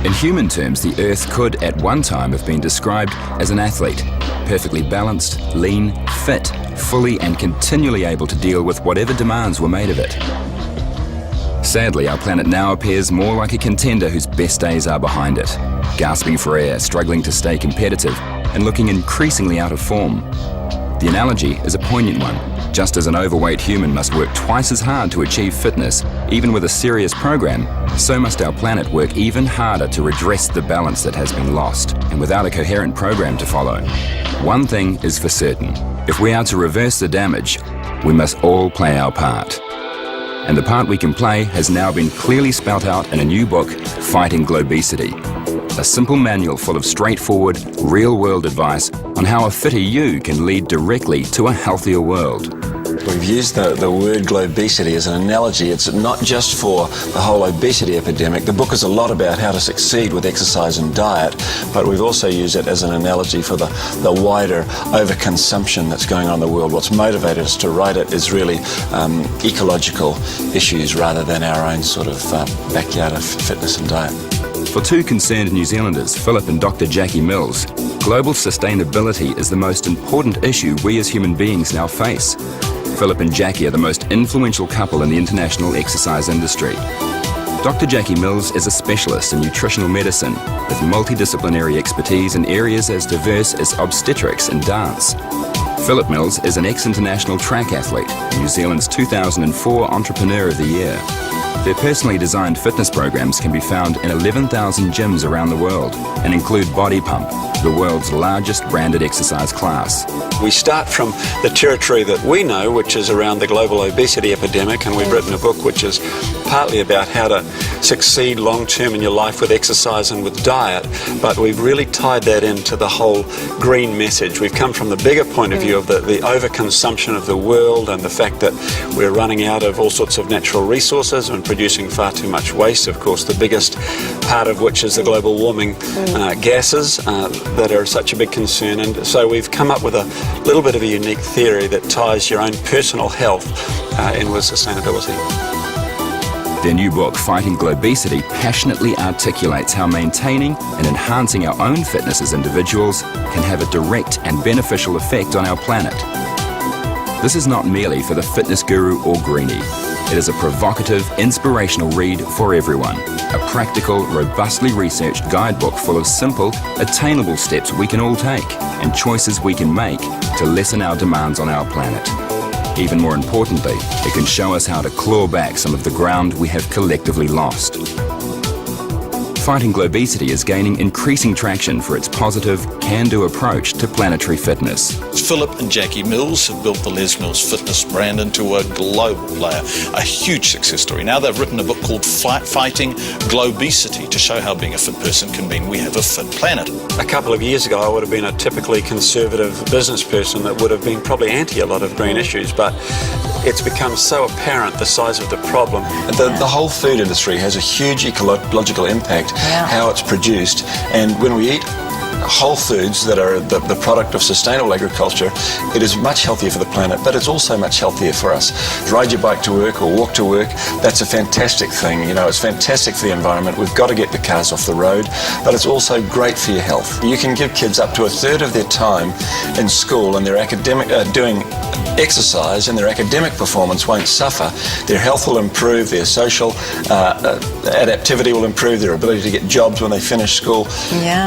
In human terms, the Earth could at one time have been described as an athlete, perfectly balanced, lean, fit, fully and continually able to deal with whatever demands were made of it. Sadly, our planet now appears more like a contender whose best days are behind it, gasping for air, struggling to stay competitive, and looking increasingly out of form. The analogy is a poignant one. Just as an overweight human must work twice as hard to achieve fitness, even with a serious program, so must our planet work even harder to redress the balance that has been lost, and without a coherent program to follow. One thing is for certain: if we are to reverse the damage, we must all play our part. And the part we can play has now been clearly spelt out in a new book, Fighting Globesity. A simple manual full of straightforward, real-world advice on how a fitter you can lead directly to a healthier world. We've used the word globesity as an analogy. It's not just for the whole obesity epidemic. The book is a lot about how to succeed with exercise and diet, but we've also used it as an analogy for the wider overconsumption that's going on in the world. What's motivated us to write it is really ecological issues rather than our own sort of backyard of fitness and diet. For two concerned New Zealanders, Philip and Dr. Jackie Mills, global sustainability is the most important issue we as human beings now face. Philip and Jackie are the most influential couple in the international exercise industry. Dr. Jackie Mills is a specialist in nutritional medicine with multidisciplinary expertise in areas as diverse as obstetrics and dance. Philip Mills is an ex-international track athlete, New Zealand's 2004 Entrepreneur of the Year. Their personally designed fitness programs can be found in 11,000 gyms around the world and include Body Pump, the world's largest branded exercise class. We start from the territory that we know, which is around the global obesity epidemic, and we've written a book which is partly about how to succeed long-term in your life with exercise and with diet, but we've really tied that into the whole green message. We've come from the bigger point of view of the overconsumption of the world and the fact that we're running out of all sorts of natural resources and producing far too much waste, of course, the biggest part of which is the global warming gases that are such a big concern. And so we've come up with a little bit of a unique theory that ties your own personal health in with sustainability. Their new book, Fighting Globesity, passionately articulates how maintaining and enhancing our own fitness as individuals can have a direct and beneficial effect on our planet. This is not merely for the fitness guru or greenie. It is a provocative, inspirational read for everyone. A practical, robustly researched guidebook full of simple, attainable steps we can all take and choices we can make to lessen our demands on our planet. Even more importantly, it can show us how to claw back some of the ground we have collectively lost. Fighting Globesity is gaining increasing traction for its positive, can-do approach to planetary fitness. Philip and Jackie Mills have built the Les Mills fitness brand into a global player, a huge success story. Now they've written a book called Fighting Globesity to show how being a fit person can mean we have a fit planet. A couple of years ago, I would have been a typically conservative business person that would have been probably anti a lot of green issues, but it's become so apparent the size of the problem. The whole food industry has a huge ecological impact, how it's produced, and when we eat whole foods that are the product of sustainable agriculture, it is much healthier for the planet, but it's also much healthier for us. Ride your bike to work or walk to work, that's a fantastic thing. You know, it's fantastic for the environment. We've got to get the cars off the road, but it's also great for your health. You can give kids up to a third of their time in school and their academic doing exercise, and their academic performance won't suffer. Their health will improve, their social adaptivity will improve, their ability to get jobs when they finish school.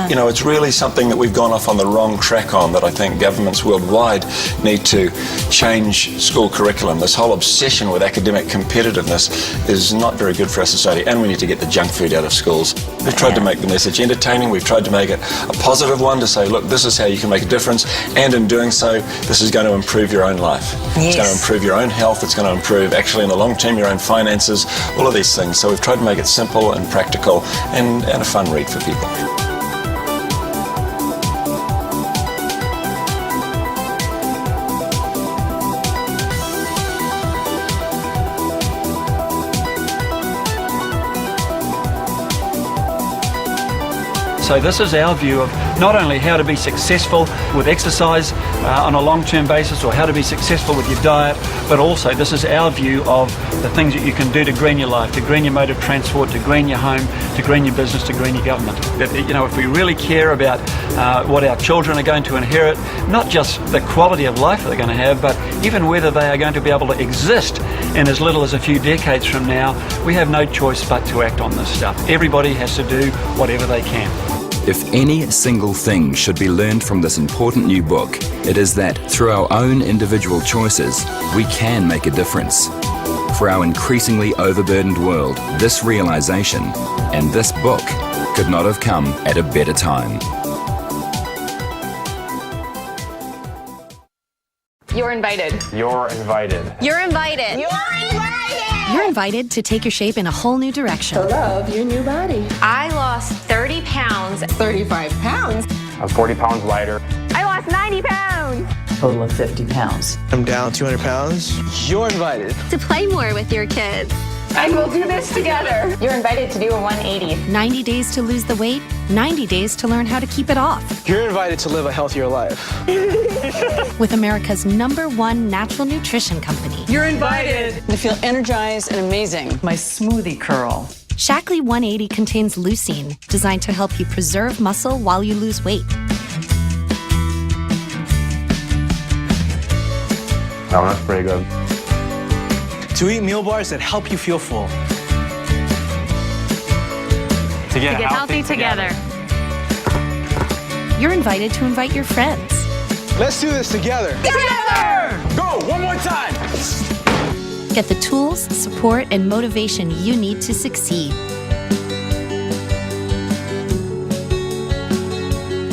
You know, it's really something that we've gone off on the wrong track on, that I think governments worldwide need to change school curriculum. This whole obsession with academic competitiveness is not very good for our society, and we need to get the junk food out of schools. We've tried to make the message entertaining, we've tried to make it a positive one, to say, look, this is how you can make a difference, and in doing so, this is going to improve your own life. It's going to improve your own health, it's going to improve, actually in the long term, your own finances, all of these things. So we've tried to make it simple and practical and a fun read for people. So this is our view of not only how to be successful with exercise on a long-term basis, or how to be successful with your diet, but also this is our view of the things that you can do to green your life, to green your mode of transport, to green your home, to green your business, to green your government. That, you know, if we really care about what our children are going to inherit, not just the quality of life they're going to have, but even whether they are going to be able to exist in as little as a few decades from now, we have no choice but to act on this stuff. Everybody has to do whatever they can. If any single thing should be learned from this important new book, it is that through our own individual choices, we can make a difference. For our increasingly overburdened world, this realization and this book could not have come at a better time. You're invited. You're invited. You're invited. You're invited! You're invited to take your shape in a whole new direction. To love your new body. I lost 30 pounds. 35 pounds. I'm 40 pounds lighter. I lost 90 pounds. Total of 50 pounds. I'm down 200 pounds. You're invited. To play more with your kids. And we'll do this together. You're invited to do a 180. 90 days to lose the weight, 90 days to learn how to keep it off. You're invited to live a healthier life. With America's #1 natural nutrition company. You're invited To feel energized and amazing. My smoothie curl. Shaklee 180 contains leucine, designed to help you preserve muscle while you lose weight. Oh, that's pretty good. To eat meal bars that help you feel full. To get Healthy together. You're invited to invite your friends. Let's do this together. Together! Go, one more time. Get the tools, support, and motivation you need to succeed.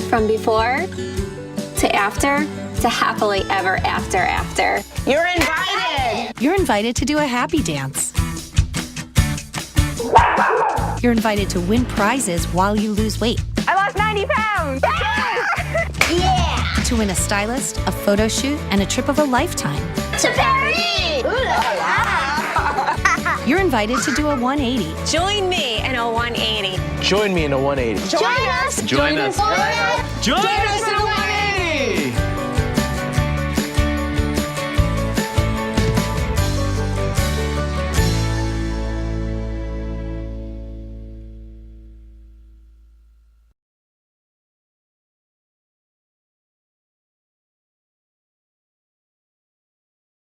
From before to after to happily ever after. You're invited! You're invited to do a happy dance. You're invited to win prizes while you lose weight. I lost 90 pounds. Yeah! To win a stylist, a photo shoot, and a trip of a lifetime. To Paris! Ooh la la! You're invited to do a 180. Join me in a 180. Join me in a 180. Join us! Join us. Join us!